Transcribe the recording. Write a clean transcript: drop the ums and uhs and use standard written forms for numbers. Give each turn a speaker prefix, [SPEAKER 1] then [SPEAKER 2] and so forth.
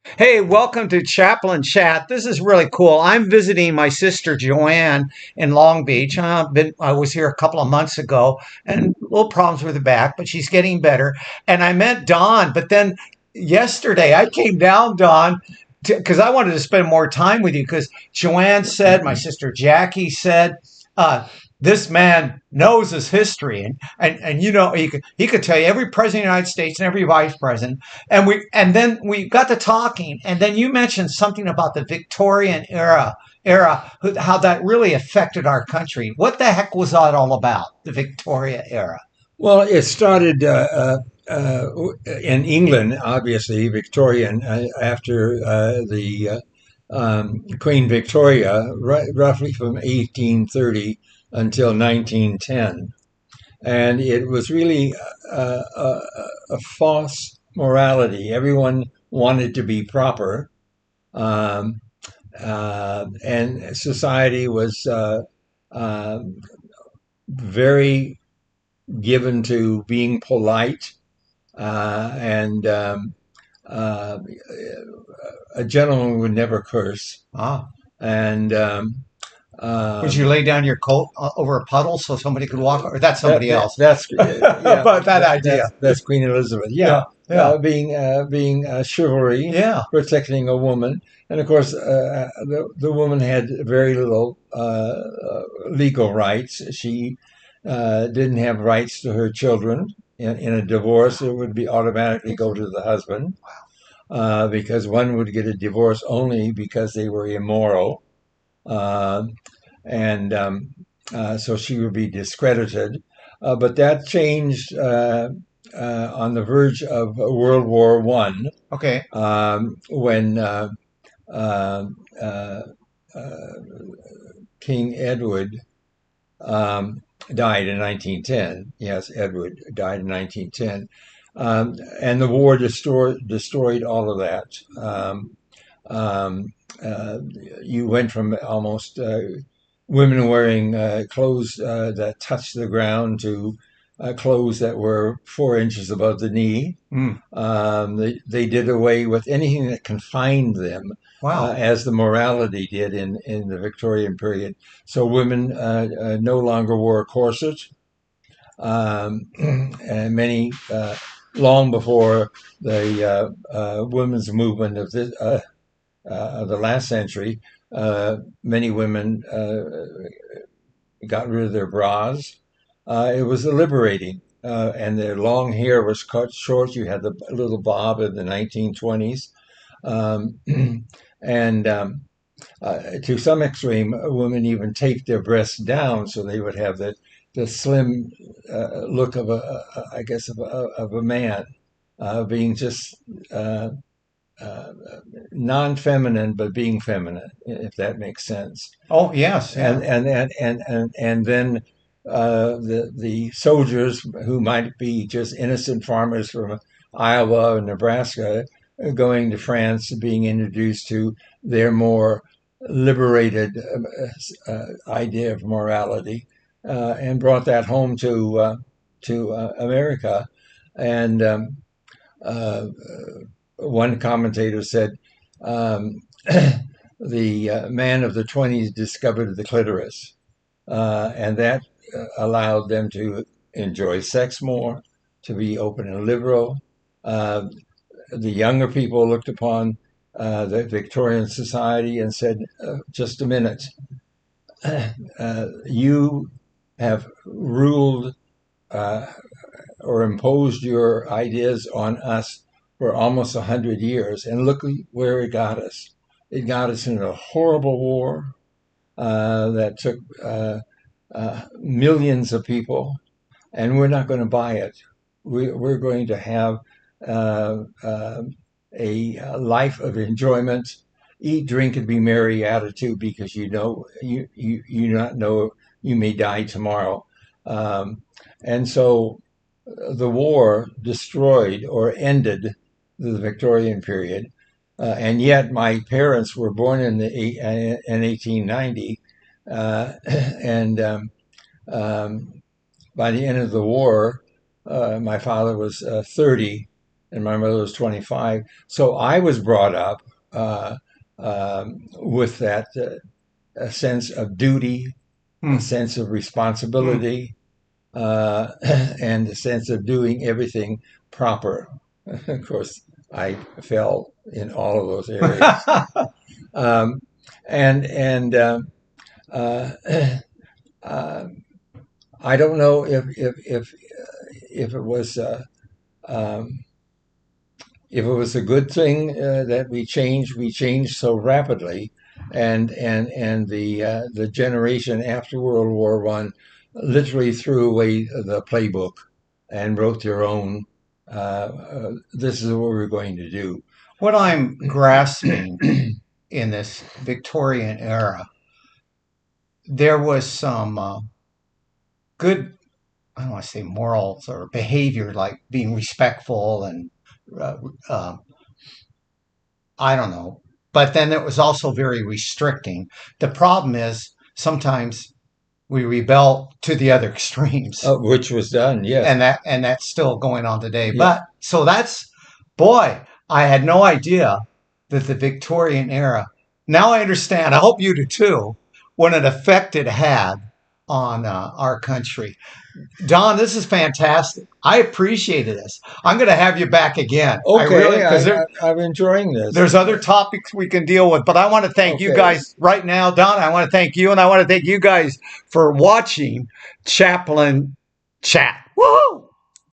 [SPEAKER 1] Hey, welcome to Chaplain Chat. This is really cool. I'm visiting my sister Joanne in Long Beach. I was here a couple of months ago and little problems with the back, but she's getting better. And I met Don, but then yesterday I came down, Don, because I wanted to spend more time with you because Joanne said, my sister Jackie said, uh, this man knows his history. And you know, he could tell you every president of the United States and every vice president and then we got to talking, and then you mentioned something about the Victorian era, how that really affected our country. What the heck was that all about? The Victoria era.
[SPEAKER 2] Well, it started in England, obviously, Victorian, after the Queen Victoria, roughly from 1830 until 1910. And it was really a false morality. Everyone wanted to be proper, um, and society was uh, very given to being polite, and uh, a gentleman would never curse.
[SPEAKER 1] Ah,
[SPEAKER 2] And
[SPEAKER 1] would you
[SPEAKER 2] um,
[SPEAKER 1] lay down your coat over a puddle so somebody could walk, or that's
[SPEAKER 2] that,
[SPEAKER 1] somebody
[SPEAKER 2] that
[SPEAKER 1] else?
[SPEAKER 2] that's yeah,
[SPEAKER 1] But that idea.
[SPEAKER 2] that's Queen Elizabeth. Yeah,
[SPEAKER 1] Yeah, yeah,
[SPEAKER 2] being chivalry,
[SPEAKER 1] yeah.
[SPEAKER 2] protecting a woman, and of course the woman had very little legal rights. She didn't have rights to her children. In a divorce, it would be automatically go to the husband, because one would get a divorce only because they were immoral, uh, and so she would be discredited. But that changed on the verge of World War One,
[SPEAKER 1] Okay.
[SPEAKER 2] when uh, uh, uh, King Edward um, died in 1910. Yes, Edward died in 1910. And the war destroyed all of that. Um, uh, you went from almost women wearing clothes that touched the ground to clothes that were 4 inches above the knee.
[SPEAKER 1] Mm,
[SPEAKER 2] They did away with anything that confined them,
[SPEAKER 1] wow.
[SPEAKER 2] as the morality did in the Victorian period. So women no longer wore a corset, and many, long before the women's movement of the last century, many women got rid of their bras. It was liberating. And their long hair was cut short. You had the little bob in the 1920s. Um, and To some extreme, women even taped their breasts down so they would have the slim look of I guess, of a man, being just uh, uh, non-feminine but being feminine, if that makes sense.
[SPEAKER 1] Oh, yes,
[SPEAKER 2] And
[SPEAKER 1] yeah.
[SPEAKER 2] then the soldiers, who might be just innocent farmers from Iowa or Nebraska, going to France, being introduced to their more liberated idea of morality, and brought that home to America. And uh, one commentator said, um, the man of the 20s discovered the clitoris, and that allowed them to enjoy sex more, to be open and liberal. Uh, the younger people looked upon the Victorian society and said, just a minute, you have ruled uh, or imposed your ideas on us for almost 100 years, and look where it got us. It got us in a horrible war that took millions of people, and we're not going to buy it. We're going to have uh, uh, a life of enjoyment, eat, drink, and be merry attitude, because you not know you may die tomorrow. Um, and so the war destroyed or ended the Victorian period. And yet, my parents were born in 1890, and by the end of the war, my father was 30, and my mother was 25. So I was brought up with that a sense of duty, a
[SPEAKER 1] Hmm.
[SPEAKER 2] sense of
[SPEAKER 1] Hmm.
[SPEAKER 2] responsibility, and a sense of doing everything proper. Of course, I fell in all of those areas. Um, and uh, uh, I don't know if it was um, if it was a good thing that we changed so rapidly, and the generation after World War One literally threw away the playbook and wrote their own. This is what we're going to do.
[SPEAKER 1] What I'm grasping in this Victorian era, there was some good, I don't want to say morals or behavior, like being respectful and uh, uh, I don't know. But then it was also very restricting. The problem is sometimes we rebel to the other extremes,
[SPEAKER 2] Which was done, yes,
[SPEAKER 1] and that's still going on today.
[SPEAKER 2] yeah.
[SPEAKER 1] But so that's boy, I had no idea that the Victorian era. Now I understand. I hope you do too. What an effect it had on our country. Don, this is fantastic. I appreciated this. I'm going to have you back again. I really
[SPEAKER 2] Okay,
[SPEAKER 1] because
[SPEAKER 2] I'm enjoying this.
[SPEAKER 1] there's other topics we can deal with, but I want to thank you
[SPEAKER 2] Okay.
[SPEAKER 1] guys right now, Don. I want to thank you, and I want to thank you guys for watching Chaplain Chat. Woohoo!